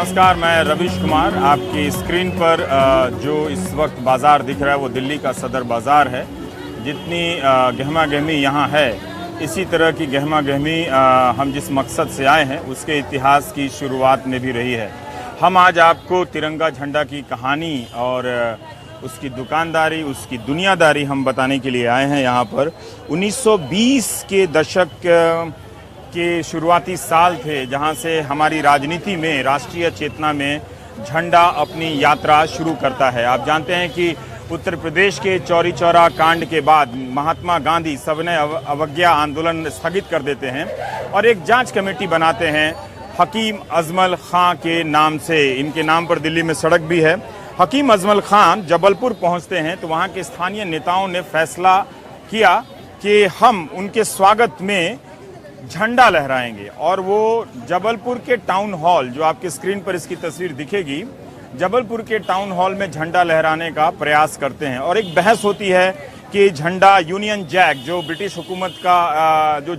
नमस्कार, मैं रवीश कुमार। आपकी स्क्रीन पर जो इस वक्त बाज़ार दिख रहा है वो दिल्ली का सदर बाज़ार है। जितनी गहमा गहमी यहाँ है, इसी तरह की गहमा गहमी हम जिस मकसद से आए हैं उसके इतिहास की शुरुआत में भी रही है। हम आज आपको तिरंगा झंडा की कहानी और उसकी दुकानदारी, उसकी दुनियादारी हम बताने के लिए आए हैं यहाँ पर। 1920 के दशक के शुरुआती साल थे जहां से हमारी राजनीति में, राष्ट्रीय चेतना में झंडा अपनी यात्रा शुरू करता है। आप जानते हैं कि उत्तर प्रदेश के चौरी चौरा कांड के बाद महात्मा गांधी सविनय अवज्ञा आंदोलन स्थगित कर देते हैं और एक जांच कमेटी बनाते हैं हकीम अजमल खां के नाम से। इनके नाम पर दिल्ली में सड़क भी है। हकीम अजमल खां जबलपुर पहुंचते हैं तो वहां के स्थानीय नेताओं ने फैसला किया कि हम उनके स्वागत में झंडा लहराएंगे और वो जबलपुर के टाउन हॉल, जो आपके स्क्रीन पर इसकी तस्वीर दिखेगी, जबलपुर के टाउन हॉल में झंडा लहराने का प्रयास करते हैं। और एक बहस होती है कि झंडा यूनियन जैक, जो ब्रिटिश हुकूमत का जो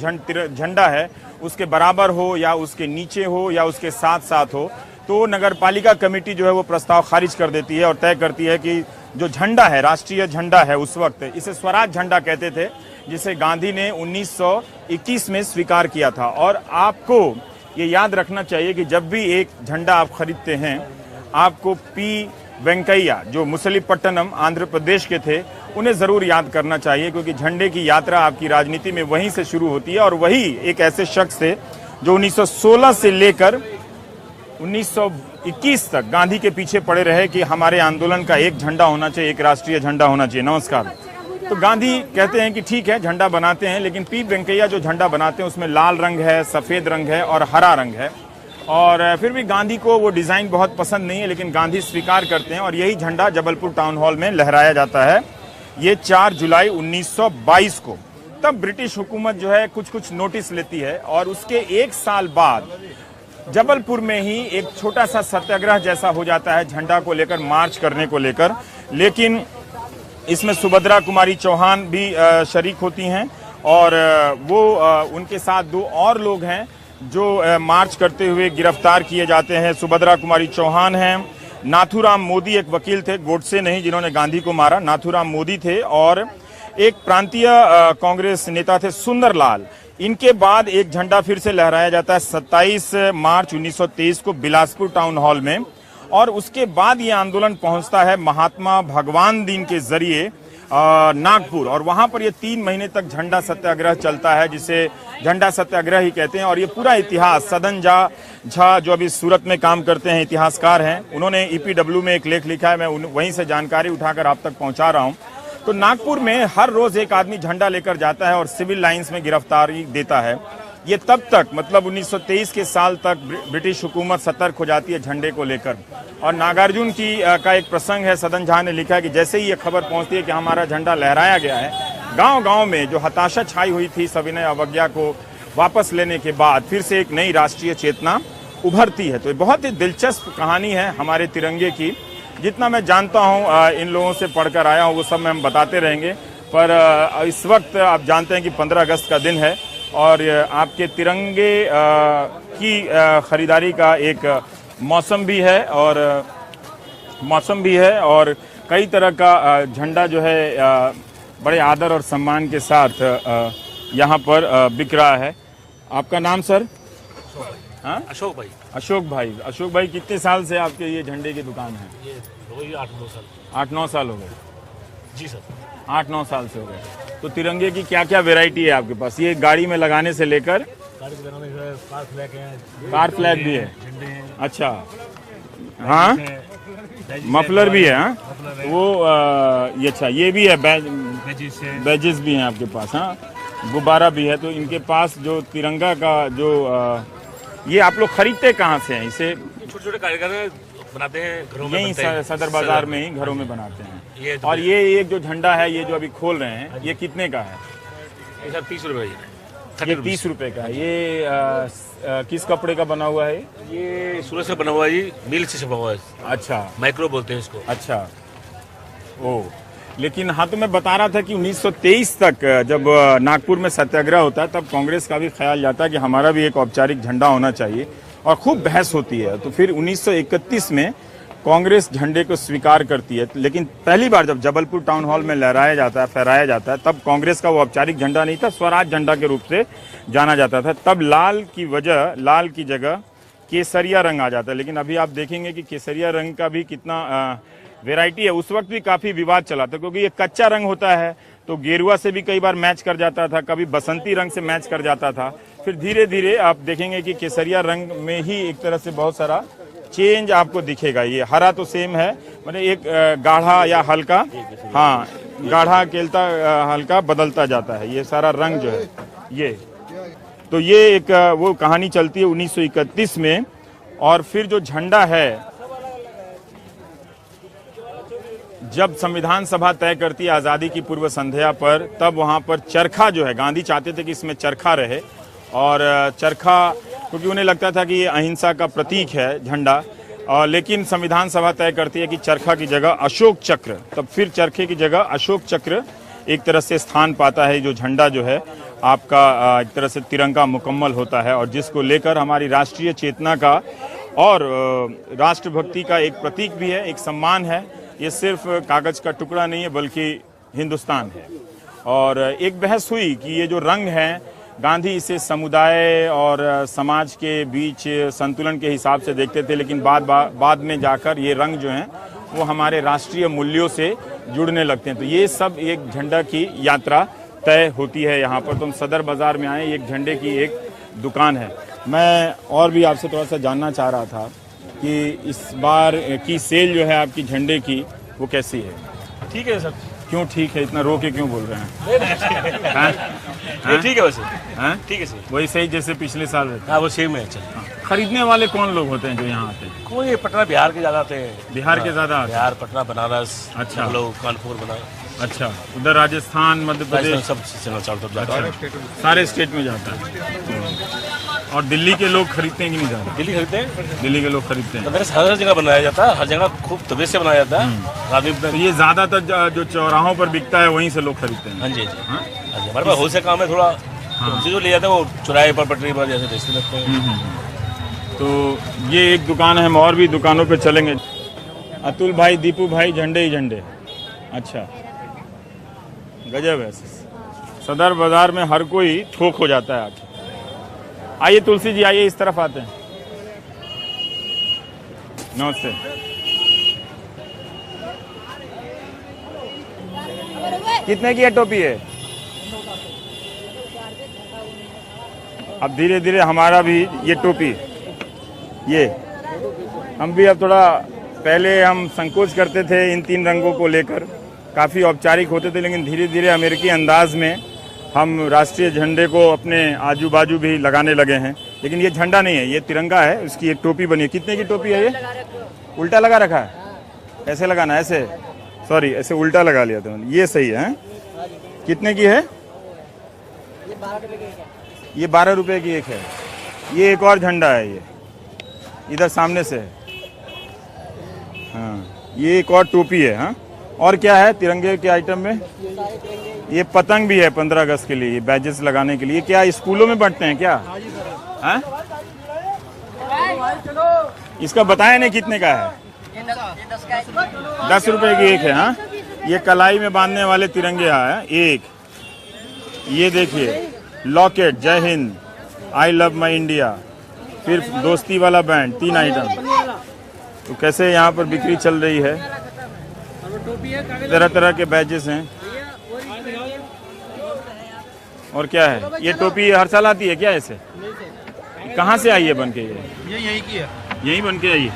झंडा है, उसके बराबर हो या उसके नीचे हो या उसके साथ साथ हो। तो नगर पालिका कमेटी जो है वो प्रस्ताव खारिज कर देती है और तय करती है कि जो झंडा है, राष्ट्रीय झंडा है, उस वक्त इसे स्वराज झंडा कहते थे, जिसे गांधी ने 1921 में स्वीकार किया था। और आपको ये याद रखना चाहिए कि जब भी एक झंडा आप खरीदते हैं, आपको पी वेंकैया, जो मुसलीपट्टनम आंध्र प्रदेश के थे, उन्हें जरूर याद करना चाहिए, क्योंकि झंडे की यात्रा आपकी राजनीति में वहीं से शुरू होती है। और वही एक ऐसे शख्स थे जो 1916 से लेकर 1921 तक गांधी के पीछे पड़े रहे कि हमारे आंदोलन का एक झंडा होना चाहिए, एक राष्ट्रीय झंडा होना चाहिए। नमस्कार। तो गांधी कहते हैं कि ठीक है, झंडा बनाते हैं, लेकिन पी वेंकैया जो झंडा बनाते हैं उसमें लाल रंग है, सफ़ेद रंग है और हरा रंग है। और फिर भी गांधी को वो डिज़ाइन बहुत पसंद नहीं है, लेकिन गांधी स्वीकार करते हैं और यही झंडा जबलपुर टाउन हॉल में लहराया जाता है। ये 4 जुलाई 1922 को। तब ब्रिटिश हुकूमत जो है कुछ नोटिस लेती है और उसके एक साल बाद जबलपुर में ही एक छोटा सा सत्याग्रह जैसा हो जाता है झंडा को लेकर, मार्च करने को लेकर। लेकिन इसमें सुभद्रा कुमारी चौहान भी शरीक होती हैं और वो उनके साथ 2 और लोग हैं जो मार्च करते हुए गिरफ्तार किए जाते हैं। सुभद्रा कुमारी चौहान हैं, नाथूराम मोदी एक वकील थे, गोडसे नहीं जिन्होंने गांधी को मारा, नाथूराम मोदी थे, और एक प्रांतीय कांग्रेस नेता थे सुंदरलाल। इनके बाद एक झंडा फिर से लहराया जाता है 27 मार्च 1923 को बिलासपुर टाउन हॉल में। और उसके बाद ये आंदोलन पहुंचता है महात्मा भगवान दीन के जरिए नागपुर, और वहां पर ये 3 महीने तक झंडा सत्याग्रह चलता है, जिसे झंडा सत्याग्रह ही कहते हैं। और ये पूरा इतिहास सदन झा जो अभी सूरत में काम करते हैं, इतिहासकार हैं, उन्होंने EPW में एक लेख लिखा है, मैं वहीं से जानकारी उठाकर आप तक पहुंचा रहा हूं। तो नागपुर में हर रोज एक आदमी झंडा लेकर जाता है और सिविल लाइंस में गिरफ्तारी देता है। ये तब तक, मतलब 1923 के साल तक ब्रिटिश हुकूमत सतर्क हो जाती है झंडे को लेकर। और नागार्जुन का एक प्रसंग है, सदन झा ने लिखा है कि जैसे ही ये खबर पहुंचती है कि हमारा झंडा लहराया गया है, गांव-गांव में जो हताशा छाई हुई थी सविनय अवज्ञा को वापस लेने के बाद, फिर से एक नई राष्ट्रीय चेतना उभरती है। तो ये बहुत ही दिलचस्प कहानी है हमारे तिरंगे की। जितना मैं जानता हूँ, इन लोगों से पढ़कर आया हूँ, वो सब मैं हम बताते रहेंगे। पर इस वक्त आप जानते हैं कि 15 अगस्त का दिन है और आपके तिरंगे की खरीदारी का एक मौसम भी है और कई तरह का झंडा जो है बड़े आदर और सम्मान के साथ यहाँ पर बिक रहा है। आपका नाम सर? हाँ, अशोक भाई। अशोक भाई, कितने साल से आपके ये झंडे की दुकान है? ये हो गई 8-9 साल। 8-9 साल हो गए? जी सर, 8-9 साल से हो गए। तो तिरंगे की क्या क्या वेराइटी है आपके पास? ये गाड़ी में लगाने से लेकर गाड़ी में लगाने से कार फ्लैग है, कार फ्लैग भी है, झंडे हैं। अच्छा, हाँ, मफलर भी है, हाँ, वो ये अच्छा, ये भी है, बैजेस भी हैं आपके पास, हाँ, गुब्बारा भी है। तो इनके पास जो तिरंगा का जो ये आप लोग खरीदते कहाँ से हैं? इसे छोटे-छोटे कारीगर बनाते हैं, घरों में यहीं सदर बाजार में ही घरों में बनाते हैं। ये और ये एक जो झंडा है, ये जो अभी खोल रहे हैं, ये कितने का है? ये सर 30 रुपए ये 30 रुपए का। ये किस कपड़े का बना हुआ है? ये सूरत से बना हुआ है जी, मिल से छपा हुआ है। अच्छा, माइक्रो बोलते हैं इसको। अच्छा, ओ, लेकिन हाँ, तो मैं बता रहा था कि 1923 तक जब नागपुर में सत्याग्रह होता है, तब कांग्रेस का भी ख्याल जाता है कि हमारा भी एक औपचारिक झंडा होना चाहिए। और खूब बहस होती है। तो फिर 1931 में कांग्रेस झंडे को स्वीकार करती है, लेकिन पहली बार जब जबलपुर टाउन हॉल में लहराया जाता है, फहराया जाता है, तब कांग्रेस का वो औपचारिक झंडा नहीं था, स्वराज झंडा के रूप से जाना जाता था। तब लाल की जगह केसरिया रंग आ जाता है। लेकिन अभी आप देखेंगे कि केसरिया रंग का भी कितना वैरायटी है। उस वक्त भी काफी विवाद चला था, क्योंकि ये कच्चा रंग होता है, तो गेरुआ से भी कई बार मैच कर जाता था, कभी बसंती रंग से मैच कर जाता था। फिर धीरे धीरे आप देखेंगे कि केसरिया रंग में ही एक तरह से बहुत सारा चेंज आपको दिखेगा। ये हरा तो सेम है, मतलब एक गाढ़ा या हल्का, हाँ गाढ़ा केलता हल्का बदलता जाता है ये सारा रंग जो है ये। तो ये एक वो कहानी चलती है 1931 में। और फिर जो झंडा है, जब संविधान सभा तय करती है आज़ादी की पूर्व संध्या पर, तब वहाँ पर चरखा जो है, गांधी चाहते थे कि इसमें चरखा रहे, और चरखा क्योंकि उन्हें लगता था कि ये अहिंसा का प्रतीक है झंडा, और लेकिन संविधान सभा तय करती है कि चरखा की जगह अशोक चक्र, तब फिर चरखे की जगह अशोक चक्र एक तरह से स्थान पाता है। जो झंडा जो है आपका एक तरह से तिरंगा मुकम्मल होता है, और जिसको लेकर हमारी राष्ट्रीय चेतना का और राष्ट्रभक्ति का एक प्रतीक भी है, एक सम्मान है। ये सिर्फ कागज का टुकड़ा नहीं है, बल्कि हिंदुस्तान है। और एक बहस हुई कि ये जो रंग है, गांधी इसे समुदाय और समाज के बीच संतुलन के हिसाब से देखते थे, लेकिन बाद में जाकर ये रंग जो हैं वो हमारे राष्ट्रीय मूल्यों से जुड़ने लगते हैं। तो ये सब एक झंडा की यात्रा तय होती है यहाँ पर। तो हम सदर बाजार में आए, एक झंडे की एक दुकान है। मैं और भी आपसे थोड़ा सा जानना चाह रहा था कि इस बार की सेल जो है आपकी झंडे की, वो कैसी है? ठीक है सर। क्यों ठीक है? इतना रो के क्यों बोल रहे हैं? ठीक है वैसे, ठीक है सर, वही सही जैसे पिछले साल रहता। हाँ वो सेम है। चल खरीदने वाले कौन लोग होते हैं जो यहाँ आते हैं? कोई पटना बिहार के ज़्यादा आते हैं। बिहार के ज़्यादा आते हैं? बिहार, पटना, बनारस, अच्छा। हम लोग कानपुर, बनारस। अच्छा, उधर राजस्थान, मध्य प्रदेश, सब चैनल चालू जाता है, सारे स्टेट में जाता है। और दिल्ली के लोग खरीदते हैं कि नहीं जाते? दिल्ली खरीदते हैं, दिल्ली के लोग खरीदते हैं। मेरे हर जगह बनाया जाता है, हर जगह खूब तबीयत से बनाया जाता है। तो ये ज्यादातर जो चौराहों पर बिकता है वहीं से लोग खरीदते हैं? हाँ जी, हाँ जी। हमारे पास होलसेल काम है थोड़ा, हमसे जो ले जाते हैं वो चौराहे पर, पटरी पर जैसे बेचते रहते हैं। तो ये एक दुकान है, हम और भी दुकानों पे चलेंगे। अतुल भाई, दीपू भाई, झंडे ही झंडे। अच्छा, गजब है। सदर बाजार में हर कोई थोक हो जाता है आके। आइए तुलसी जी, आइए इस तरफ आते हैं। नमस्ते। कितने की है टोपी है? अब धीरे धीरे हमारा भी ये टोपी, ये हम भी अब थोड़ा, पहले हम संकोच करते थे इन तीन रंगों को लेकर, काफ़ी औपचारिक होते थे, लेकिन धीरे धीरे अमेरिकी अंदाज में हम राष्ट्रीय झंडे को अपने आजू बाजू भी लगाने लगे हैं। लेकिन ये झंडा नहीं है, ये तिरंगा है, उसकी एक टोपी बनी है। कितने की टोपी है ये? उल्टा लगा रखा है? ऐसे लगाना है, ऐसे, सॉरी ऐसे उल्टा लगा लिया था। ये सही है? कितने की है? ये 12 रुपये की एक है। ये एक और झंडा है, ये इधर सामने से है। हाँ, ये एक और टोपी है। हाँ, और क्या है तिरंगे के आइटम में? ये पतंग भी है 15 अगस्त के लिए, ये बैजेस लगाने के लिए। क्या स्कूलों में बांटते हैं क्या? हाँ? इसका बताया नहीं कितने का है? 10 रुपए की एक है। हाँ, ये कलाई में बांधने वाले तिरंगे है एक। ये देखिए, लॉकेट, जय Hind, I love my India, फिर दोस्ती वाला बैंड, 3 आइटम। तो कैसे यहाँ पर बिक्री चल रही है, तरह तरह के बैजेस हैं। और क्या है? ये टोपी हर साल आती है क्या ऐसे? कहाँ से आई है बन के? ये यहीं की है, यहीं बन के आई है।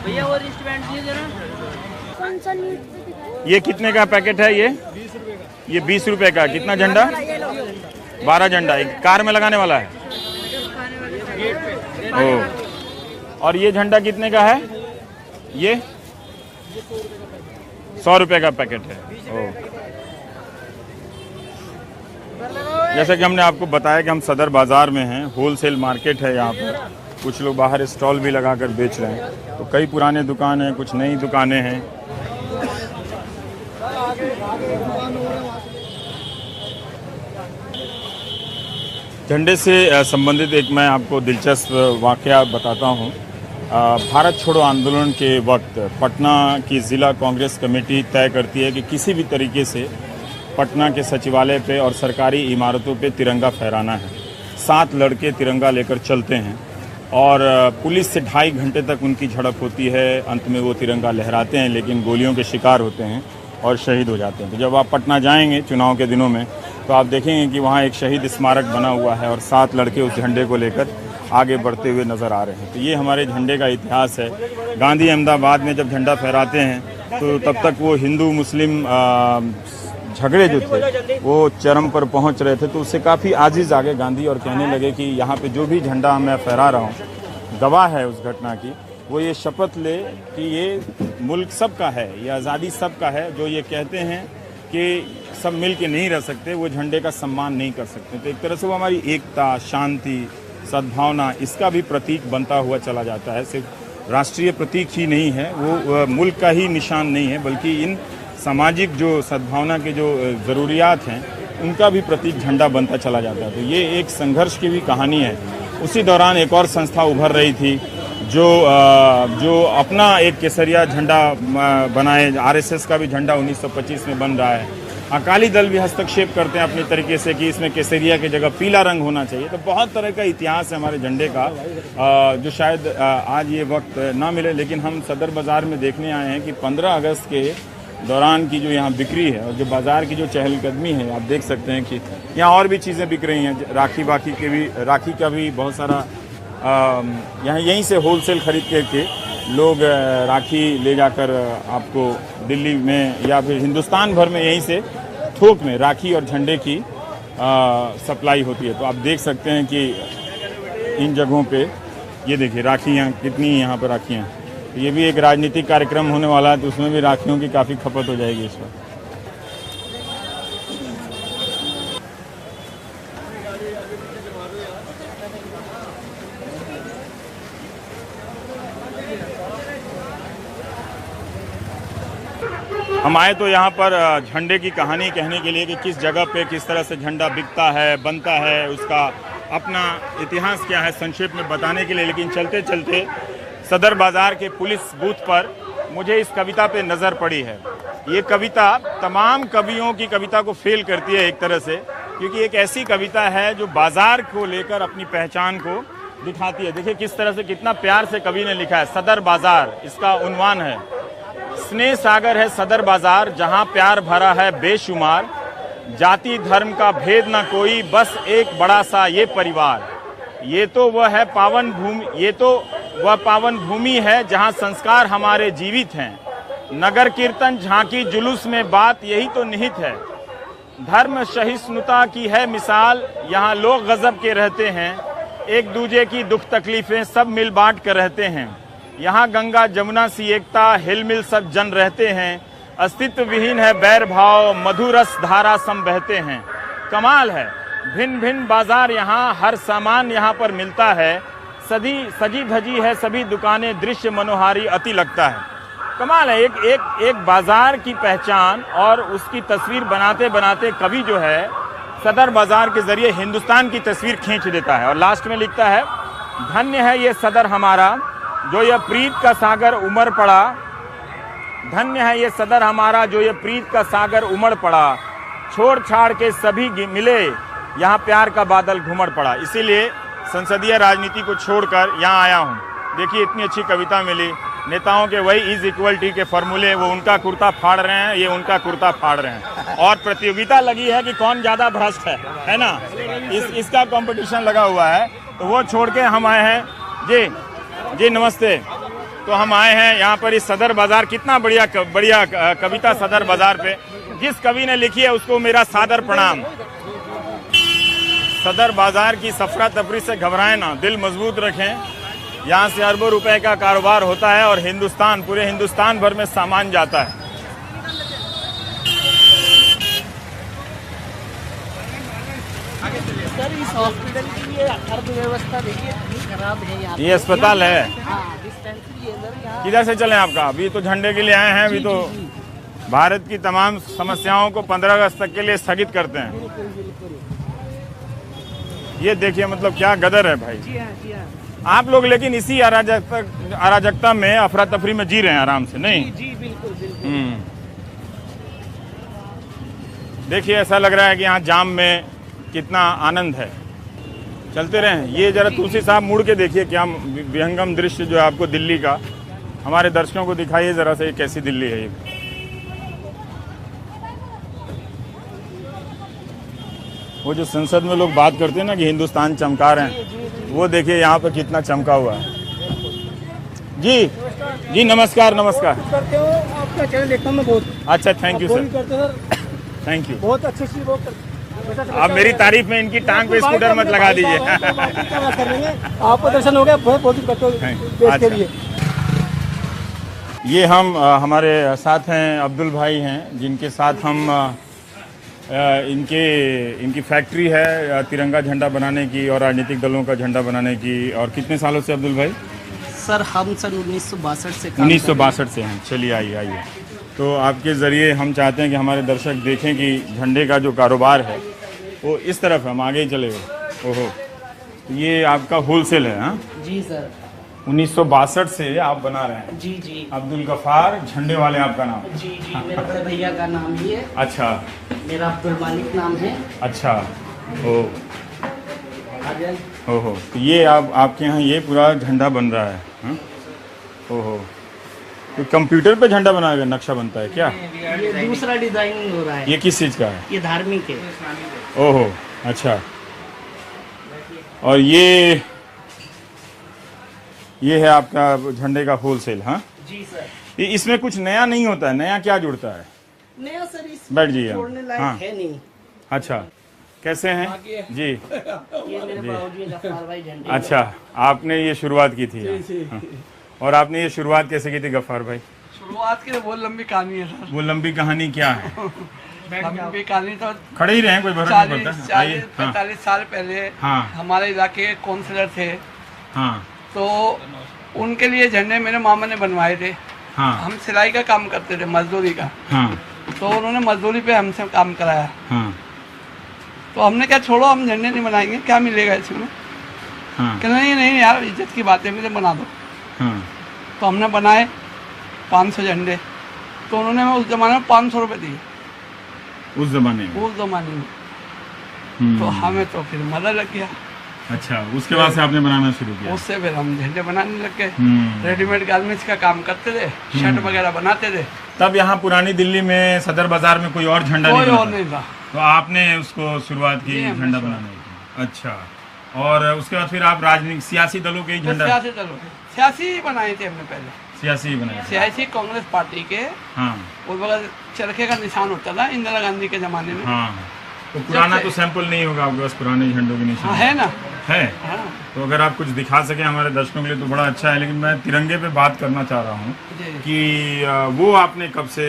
ये कितने का पैकेट है ये? ये 20 रुपए का। कितना झंडा? 12 झंडा। एक कार में लगाने वाला है। ओ, और ये झंडा कितने का है? ये 100 रुपए का पैकेट है। ओ, जैसा कि हमने आपको बताया कि हम सदर बाजार में हैं, होलसेल मार्केट है यहाँ पर। कुछ लोग बाहर स्टॉल भी लगाकर बेच रहे हैं। तो कई पुराने दुकान हैं, कुछ नई दुकानें हैं। झंडे से संबंधित एक मैं आपको दिलचस्प वाकया बताता हूँ भारत छोड़ो आंदोलन के वक्त पटना की ज़िला कांग्रेस कमेटी तय करती है कि किसी भी तरीके से पटना के सचिवालय पे और सरकारी इमारतों पे तिरंगा फहराना है। 7 लड़के तिरंगा लेकर चलते हैं और पुलिस से 2.5 घंटे तक उनकी झड़प होती है। अंत में वो तिरंगा लहराते हैं लेकिन गोलियों के शिकार होते हैं और शहीद हो जाते हैं। तो जब आप पटना जाएंगे चुनाव के दिनों में तो आप देखेंगे कि वहाँ एक शहीद स्मारक बना हुआ है और 7 लड़के उस झंडे को लेकर आगे बढ़ते हुए नज़र आ रहे हैं। तो ये हमारे झंडे का इतिहास है। गांधी अहमदाबाद में जब झंडा फहराते हैं तो तब तक वो हिंदू मुस्लिम झगड़े जो थे वो चरम पर पहुंच रहे थे। तो उससे काफ़ी आजिज़ आ गए गांधी और कहने लगे कि यहाँ पे जो भी झंडा मैं फहरा रहा हूँ, गवाह है उस घटना की, वो ये शपथ ले कि ये मुल्क सबका है, ये आज़ादी सबका है। जो ये कहते हैं कि सब मिल के नहीं रह सकते, वो झंडे का सम्मान नहीं कर सकते। तो एक तरह से वो हमारी एकता, शांति, सद्भावना, इसका भी प्रतीक बनता हुआ चला जाता है। सिर्फ राष्ट्रीय प्रतीक ही नहीं है, वो मुल्क का ही निशान नहीं है, बल्कि इन सामाजिक जो सद्भावना के जो ज़रूरियात हैं उनका भी प्रतीक झंडा बनता चला जाता है। तो ये एक संघर्ष की भी कहानी है। उसी दौरान एक और संस्था उभर रही थी जो अपना एक केसरिया झंडा बनाए। आरएसएस का भी झंडा 1925 में बन रहा है। अकाली दल भी हस्तक्षेप करते हैं अपने तरीके से कि इसमें केसरिया की जगह पीला रंग होना चाहिए। तो बहुत तरह का इतिहास है हमारे झंडे का, जो शायद आज ये वक्त ना मिले। लेकिन हम सदर बाज़ार में देखने आए हैं कि 15 अगस्त के दौरान की जो यहाँ बिक्री है और जो बाज़ार की जो चहलकदमी है, आप देख सकते हैं कि यहाँ और भी चीज़ें बिक रही हैं। राखी का भी बहुत सारा यहाँ यहीं से होलसेल खरीद के लोग राखी ले जाकर आपको दिल्ली में या फिर हिंदुस्तान भर में यहीं से थोक में राखी और झंडे की सप्लाई होती है। तो आप देख सकते हैं कि इन जगहों पे ये देखिए राखियाँ कितनी यहाँ पर राखियाँ। तो ये भी एक राजनीतिक कार्यक्रम होने वाला है, तो उसमें भी राखियों की काफ़ी खपत हो जाएगी इस वक्त। हम आए तो यहाँ पर झंडे की कहानी कहने के लिए कि किस जगह पे किस तरह से झंडा बिकता है, बनता है, उसका अपना इतिहास क्या है, संक्षेप में बताने के लिए। लेकिन चलते चलते सदर बाज़ार के पुलिस बूथ पर मुझे इस कविता पे नज़र पड़ी है। ये कविता तमाम कवियों की कविता को फेल करती है एक तरह से, क्योंकि एक ऐसी कविता है जो बाज़ार को लेकर अपनी पहचान को दिखाती है। देखिए किस तरह से, कितना प्यार से कवि ने लिखा है। सदर बाज़ार इसका उन्वान है। स्नेह सागर है सदर बाज़ार, जहाँ प्यार भरा है बेशुमार। जाति धर्म का भेद न कोई, बस एक बड़ा सा ये परिवार। ये तो वह है पावन भूमि, ये तो वह पावन भूमि है जहाँ संस्कार हमारे जीवित हैं। नगर कीर्तन झांकी जुलूस में बात यही तो निहित है। धर्म सहिष्णुता की है मिसाल, यहाँ लोग गजब के रहते हैं। एक दूजे की दुख तकलीफें सब मिल बांट कर रहते हैं। यहाँ गंगा जमुना सी एकता, हिलमिल सब जन रहते हैं। अस्तित्व विहीन है बैर भाव, मधुरस धारा सम बहते हैं। कमाल है भिन्न भिन्न बाजार, यहाँ हर सामान यहाँ पर मिलता है। सजी धजी है सभी दुकानें, दृश्य मनोहारी अति लगता है। कमाल है, एक बाजार की पहचान और उसकी तस्वीर बनाते बनाते कवि जो है सदर बाजार के जरिए हिंदुस्तान की तस्वीर खींच देता है। और लास्ट में लिखता है, धन्य है ये सदर हमारा जो ये प्रीत का सागर उमड़ पड़ा। धन्य है ये सदर हमारा जो ये प्रीत का सागर उमड़ पड़ा। छोड़ छाड़ के सभी मिले, यहाँ प्यार का बादल घुमड़ पड़ा। इसीलिए संसदीय राजनीति को छोड़कर यहाँ आया हूँ। देखिए इतनी अच्छी कविता मिली। नेताओं के वही इज इक्वल टी के फॉर्मूले, वो उनका कुर्ता फाड़ रहे हैं, ये उनका कुर्ता फाड़ रहे हैं। और प्रतियोगिता लगी है कि कौन ज़्यादा भ्रष्ट है ना, इसका कंपटीशन लगा हुआ है। तो वो छोड़ के हम आए हैं। जी नमस्ते। तो हम आए हैं यहाँ पर इस सदर बाज़ार, कितना बढ़िया कविता सदर बाज़ार पे। जिस कवि ने लिखी है उसको मेरा सादर प्रणाम। सदर बाज़ार की सफरा तफरी से घबराएं ना, दिल मजबूत रखें। यहाँ से अरबों रुपए का कारोबार होता है और पूरे हिंदुस्तान भर में सामान जाता है। सर इस हॉस्पिटल की ये अर्थव्यवस्था देखिए कितनी खराब है यहाँ। ये अस्पताल है, डिस्पेंसरी है सर यहाँ। किधर से चले आपका? अभी तो झंडे के लिए आए हैं, अभी तो भारत की तमाम समस्याओं को 15 अगस्त तक के लिए स्थगित करते हैं। ये देखिए मतलब क्या गदर है भाई। जी हाँ। आप लोग लेकिन इसी अराजकता में, अफरा तफरी में जी रहे हैं आराम से, नहीं? जी बिल्कुल बिल्कुल। देखिए ऐसा लग रहा है कि यहाँ जाम में कितना आनंद है। चलते रहें। ये जरा तुलसी साहब मुड़ के देखिए क्या विहंगम दृश्य जो है आपको दिल्ली का, हमारे दर्शकों को दिखाइए जरा से कैसी दिल्ली है ये। वो जो संसद में लोग बात करते हैं ना कि हिंदुस्तान चमका रहे हैं, वो देखिए यहाँ पर कितना चमका हुआ है। जी जी नमस्कार नमस्कार। करते हो आपका चैनल देखता हूँ मैं बहुत। अच्छा थैंक यू सर, करते हो सर, थैंक यू। बहुत अच्छी चीज वो आप मेरी तारीफ में इनकी टांग पे स्कूटर मत लगा दीजिए। आपका दर्शन हो गया, बहुत ही करते हो देश के लिए। ये हम हमारे साथ हैं अब्दुल भाई हैं, जिनके साथ हम इनकी फैक्ट्री है तिरंगा झंडा बनाने की और राजनीतिक दलों का झंडा बनाने की। और कितने सालों से अब्दुल भाई? सर हम सन 1962 से 1962 से हैं। चलिए आइए आइए। तो आपके ज़रिए हम चाहते हैं कि हमारे दर्शक देखें कि झंडे का जो कारोबार है वो इस तरफ हम आगे ही चले गए। ओहो, ये आपका होलसेल है? हाँ जी सर। 1962 से आप बना रहे हैं? जी जी। अब्दुल गफ्फार झंडे वाले आपका नाम? जी जी, मेरे बड़े भैया का नाम ही है। अच्छा। मेरा अब्दुल मालिक नाम है। अच्छा। ओ ओहो, तो ये आपके यहाँ ये पूरा झंडा बन रहा है? हाँ? ओहो, तो कंप्यूटर पे झंडा बनाया नक्शा बनता है क्या? ये दूसरा डिजाइनिंग हो रहा है। ये किस चीज़ का है? ये धार्मिक है। ओहो अच्छा। और ये है आपका झंडे का होलसेल? हाँ जी सर। इसमें कुछ नया नहीं होता है? नया क्या जुड़ता है? नया सर इस बैठ जाइए। छोड़ने लायक हाँ है नहीं। अच्छा, कैसे हैं जी? ये मेरे बाबूजी गफ्फार भाई झंडे। अच्छा, आपने ये शुरुआत की थी? हाँ। और आपने ये शुरुआत कैसे की थी गफ्फार भाई? शुरुआत की तो बहुत लंबी कहानी है सर। वो लंबी कहानी क्या है? लंबी कहानी तो खड़े ही रहे, कोई भरोसा नहीं पड़ता। आइए। 45 साल पहले हाँ। हमारे इलाके के काउंसलर थे, हाँ तो उनके लिए झंडे मेरे मामा ने बनवाए थे। हाँ हम सिलाई का काम करते थे, मजदूरी का, हाँ तो उन्होंने मजदूरी पे हमसे काम कराया। हाँ तो हमने क्या, छोड़ो हम झंडे नहीं बनाएंगे, क्या मिलेगा इसमें? हाँ कहना नहीं यार, इज्जत की बात है, मुझे बना दो। हाँ। तो हमने बनाए 500 झंडे। तो उन्होंने हमें उस जमाने में 500 रुपये दिए, उस जमाने में? उस जमाने में। हम्म। तो हमें तो फिर मजा लग गया। अच्छा, उसके बाद से आपने बनाना शुरू किया? उससे फिर हम झंडे बनाने लग गए। हम्म। रेडीमेड गारमेंट्स का काम करते थे, शर्ट वगैरह बनाते थे। तब यहाँ पुरानी दिल्ली में सदर बाजार में कोई और झंडा कोई नहीं और बना नहीं था। तो आपने उसको शुरुआत की जी, हमने झंडा शुरुआत बनाने की? अच्छा। और उसके बाद फिर आप राजनीतिक सियासी दलों के ही तो झंडा? सियासी ही बनाए थे हमने पहले। सियासी ही बनाए थे? सियासी कांग्रेस पार्टी के हाँ उस वक्त चरखे का निशान होता था इंदिरा गांधी के जमाने में। हाँ। तो पुराना तो सैंपल नहीं होगा आपके पास पुराने झंडों के निशान? हाँ है ना। है? हाँ तो अगर आप कुछ दिखा सके हमारे दर्शकों के लिए तो बड़ा अच्छा है। लेकिन मैं तिरंगे पे बात करना चाह रहा हूँ जी। कि वो आपने कब से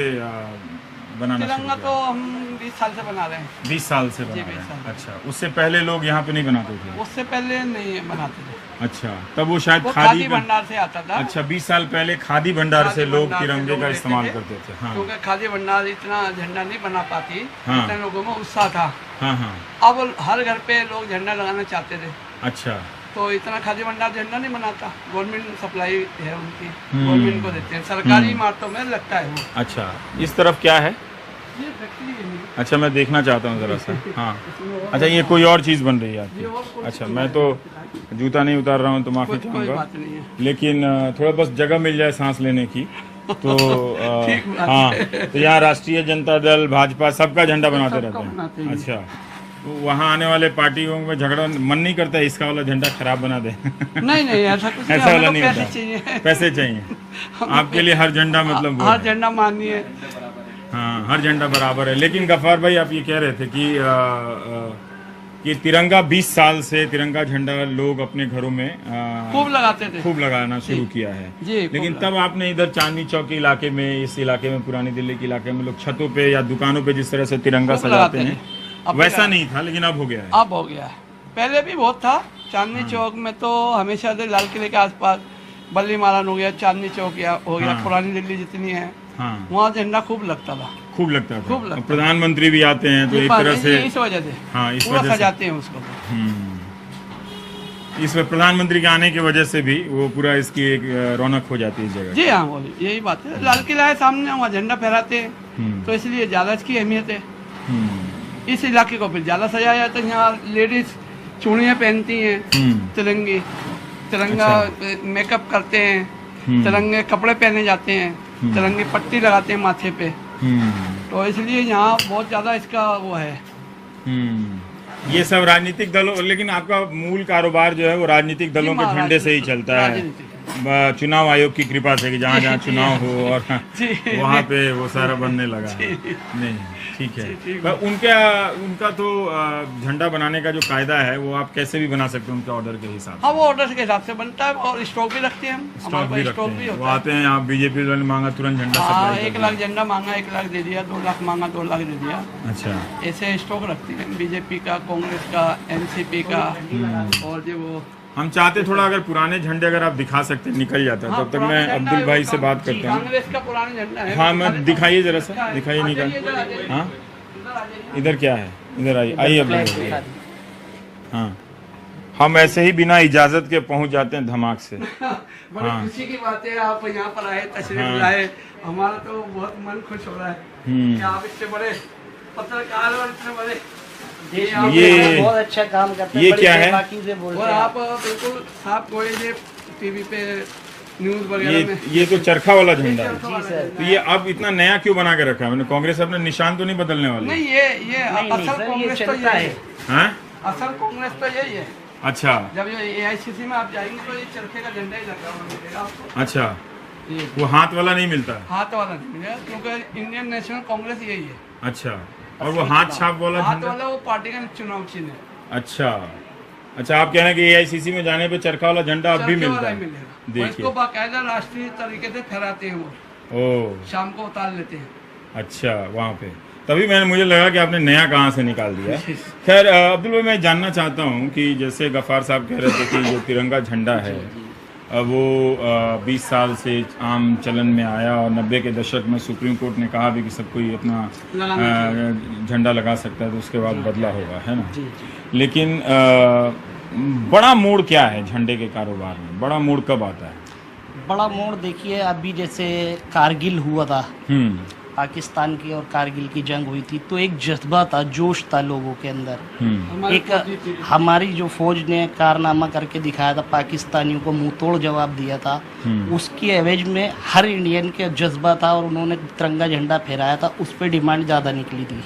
बनाना शुरू तिरंगा किया? तो हम 20 साल से बना रहे हैं। 20 साल से बना जी, रहे 20 हैं। साल। अच्छा, उससे पहले लोग यहाँ पे नहीं बनाते थे? उससे पहले नहीं बनाते थे, अच्छा, तब वो शायद वो खादी खादी का? भंडार से आता था। अच्छा, 20 साल पहले खादी भंडार से खादी लोग भंडार से तिरंगे लोग का लेते इस्तेमाल थे। करते थे। हाँ क्योंकि खादी भंडार इतना झंडा नहीं बना पाती, हाँ। इतने लोगों में उत्साह था। हाँ हाँ। अब हर घर पे लोग झंडा लगाना चाहते थे, अच्छा। तो इतना खादी भंडार झंडा नहीं बनाता। गवर्नमेंट सप्लाई है उनकी, हम्म। गवर्नमेंट को देते हैं, सरकारी इमारतों में लगता है वो। अच्छा, इस तरफ क्या है? ये फैक्ट्री है मेरी। अच्छा, मैं देखना चाहता हूँ ज़रा सा। हाँ। अच्छा, ये कोई और चीज़ बन रही है आपकी? अच्छा, मैं तो जूता नहीं उतार रहा हूँ तो माफ़ी कोई चाहूँगा, बात नहीं है। लेकिन थोड़ा बस जगह मिल जाए सांस लेने की तो ठीक बात हाँ। है। तो यहाँ राष्ट्रीय जनता दल, भाजपा सबका झंडा बनाते रहते बनाते हैं? हैं। अच्छा, तो वहाँ आने वाले पार्टियों में झगड़ा मन नहीं करता है इसका वाला झंडा खराब बना दे? नहीं नहीं, ऐसा कुछ नहीं, ऐसा वाला हमें तो नहीं पैसे होता? चाहिए। पैसे चाहिए आपके लिए? हर झंडा मतलब वो हर है? झंडा मानिए। हाँ, हर झंडा बराबर है। लेकिन गफ्फार भाई आप ये कह रहे थे कि तिरंगा 20 साल से तिरंगा झंडा लोग अपने घरों में खूब लगाते थे, खूब लगाना शुरू किया है। जी, खूब लेकिन तब आपने इधर चांदनी चौक के इलाके में, इस इलाके में, पुरानी दिल्ली के इलाके में लोग छतों पे या दुकानों पे जिस तरह से तिरंगा खूब सजाते लगाते हैं अब वैसा लगा- नहीं था, लेकिन अब हो गया है। अब हो गया है। पहले भी बहुत था। चांदनी चौक में तो हमेशा से लाल किले के आसपास बल्ली मारन हो गया, चांदनी चौक हो गया, हाँ। पुरानी दिल्ली जितनी है हाँ, वहाँ झंडा खूब लगता था। खूब लगता था। खूब लगता और प्रधानमंत्री भी आते हैं तो एक तरह से इस वजह से हाँ, इस पूरा वजह से सजाते हैं उसको तो। इस प्रधानमंत्री के आने की वजह से भी वो पूरा इसकी एक रौनक हो जाती है इस जगह। जी हाँ, बोलिए, यही बात है। लाल किला है सामने, वहाँ झंडा फहराते हैं, तो इसलिए ज्यादा इसकी अहमियत है। इस इलाके को फिर ज्यादा सजाया जाता है। यहाँ लेडीज चूड़ियाँ पहनती हैं तिरंगी, तिरंगा मेकअप करते हैं, तिरंगे कपड़े पहने जाते हैं, तिरंगी पट्टी लगाते हैं माथे पे, तो इसलिए यहाँ बहुत ज्यादा इसका वो है। ये सब राजनीतिक दलों, लेकिन आपका मूल कारोबार जो है वो राजनीतिक दलों के झंडे से ही चलता है, चुनाव आयोग की कृपा से कि जहाँ जहाँ चुनाव हो और वहाँ पे वो सारा बनने लगा है। नहीं, ठीक है। पर उनका तो झंडा बनाने का जो कायदा है वो आप कैसे भी बना सकते हैं उनके ऑर्डर के हिसाब से। हाँ, वो ऑर्डर के हिसाब से बनता है और स्टॉक भी रखते हैं हम। स्टॉक भी रखते हैं, वो होता है। आते हैं यहाँ बीजेपी वाले मांगा तुरंत झंडा हाँ, सप्लाई 1 लाख झंडा मांगा 1 लाख दे दिया, 2 लाख मांगा 2 लाख दे दिया। अच्छा, ऐसे स्टॉक रखती है बीजेपी का, कांग्रेस का, एनसीपी का, और जो वो हम चाहते थोड़ा अगर पुराने झंडे अगर आप दिखा सकते निकल जाता है, तब तक मैं अब्दुल भाई से बात करता हूँ। कांग्रेस का पुराना झंडा है। हाँ, मैं दिखाइए जरा सा, दिखाइए निकाल। हाँ, इधर क्या है, इधर आइए अब्दुल भाई। हाँ, हम ऐसे ही बिना इजाजत के पहुंच जाते हैं धमाक से। बड़ी खुशी की बात है, आप यहाँ पर आए, तशरीफ लाए, हमारा तो बहुत मन खुश हो रहा है कि आप इतने बड़े पत्रकार और इतने बड़े ये बहुत अच्छा काम करते हैं। ये क्या है? और आप बिल्कुल साफ कोई टीवी पे न्यूज वगैरह में। ये तो चरखा वाला झंडा है। जी सर। तो ये अब इतना नया क्यों बना के रखा है? मैंने कांग्रेस अपने निशान तो नहीं बदलने वाली? नहीं, ये असल कांग्रेस तो यही है। हाँ, असल कांग्रेस तो यही है। अच्छा जब ये AICC में आप जाएंगे तो ये चरखे का झंडा ही लगा हुआ मिलेगा आपको। अच्छा, वो हाथ वाला नहीं मिलता? हाथ वाला नहीं मिलेगा, क्योंकि इंडियन नेशनल कांग्रेस यही है। अच्छा, और वो हाथ छाप वाला हाथ झंडा? वाला वो पार्टी का चुनाव चिन्ह है। अच्छा अच्छा, आप कह रहे हैं कि AICC में जाने पे चरखा वाला झंडा अब भी चरखे मिलता वाला ही है? मिलेगा। वो देखिए, इसको बाकायदा राष्ट्रीय तरीके से फहराते हैं, वो ओ शाम को उतार लेते हैं। अच्छा, वहाँ पे तभी मुझे लगा कि आपने नया कहाँ से निकाल दिया। खैर अब्दुल भाई, मैं जानना चाहता हूँ कि जैसे गफ्फार साहब कह रहे थे कि जो तिरंगा झंडा है वो 20 साल से आम चलन में आया और 90 के दशक में सुप्रीम कोर्ट ने कहा भी कि सब कोई अपना झंडा लगा सकता है, तो उसके बाद बदला होगा, है ना? लेकिन बड़ा मोड़ क्या है झंडे के कारोबार में? बड़ा मोड़ कब आता है? बड़ा मोड़ देखिए, अभी जैसे कारगिल हुआ था, पाकिस्तान की और कारगिल की जंग हुई थी, तो एक जज्बा था, जोश था लोगों के अंदर। एक हमारी जो फौज ने कारनामा करके दिखाया था, पाकिस्तानियों को मुंह तोड़ जवाब दिया था, उसकी एवज में हर इंडियन के जज्बा था और उन्होंने तिरंगा झंडा फहराया था। उस पर डिमांड ज़्यादा निकली थी।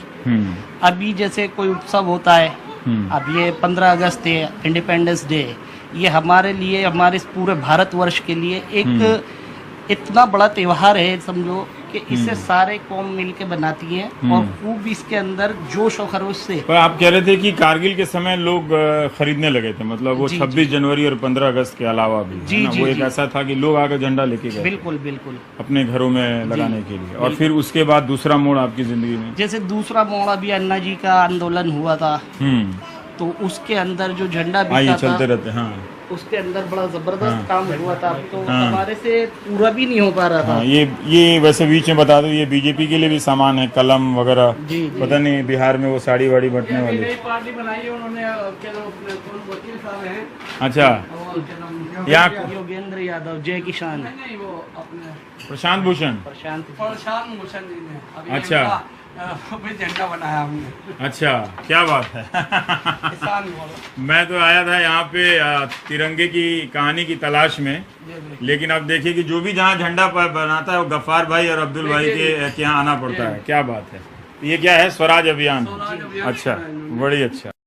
अभी जैसे कोई उत्सव होता है, अब ये 15 अगस्त है, इंडिपेंडेंस डे, ये हमारे लिए, हमारे पूरे भारतवर्ष के लिए एक इतना बड़ा त्योहार है, समझो कि इसे सारे कौम मिलके बनाती हैं और खूब इसके अंदर जोश और खरोश से। पर आप कह रहे थे कि कारगिल के समय लोग खरीदने लगे थे, मतलब वो 26 जनवरी और 15 अगस्त के अलावा भी, है ना? वो एक ऐसा था कि लोग आकर झंडा लेके गए बिल्कुल बिल्कुल अपने घरों में लगाने के लिए। और फिर उसके बाद दूसरा मोड़ आपकी जिंदगी में? जैसे दूसरा मोड़ अभी अन्ना जी का आंदोलन हुआ था, तो उसके अंदर जो झंडा बिका चलते था, रहते, हाँ, उसके अंदर बड़ा जबरदस्त काम हुआ था, तो हमारे से पूरा भी नहीं हो पा रहा था। ये वैसे बीच में बता दो, ये बीजेपी के लिए भी सामान है, कलम वगैरह। जी। पता नहीं बिहार में वो साड़ी वाड़ी बंटने वाली। नई पार्टी बनाई है उन्होंने, वकील साहब हैं। अच्छा, और यहाँ योगेंद्र यादव, जय किसान, नहीं, वो अपने प्रशांत भूषण। प्रशांत भूषण जी ने अभी अच्छा। अभी झंडा बनाया हमने। अच्छा, क्या बात है। किसान बोलो। मैं तो आया था यहाँ पे तिरंगे की कहानी की तलाश में, लेकिन अब देखिए कि जो भी जहाँ झंडा बनाता है वो गफ्फार भाई और अब्दुल भाई के यहाँ आना पड़ता है। क्या बात है। ये क्या है? स्वराज अभियान। अच्छा, बड़ी अच्छा।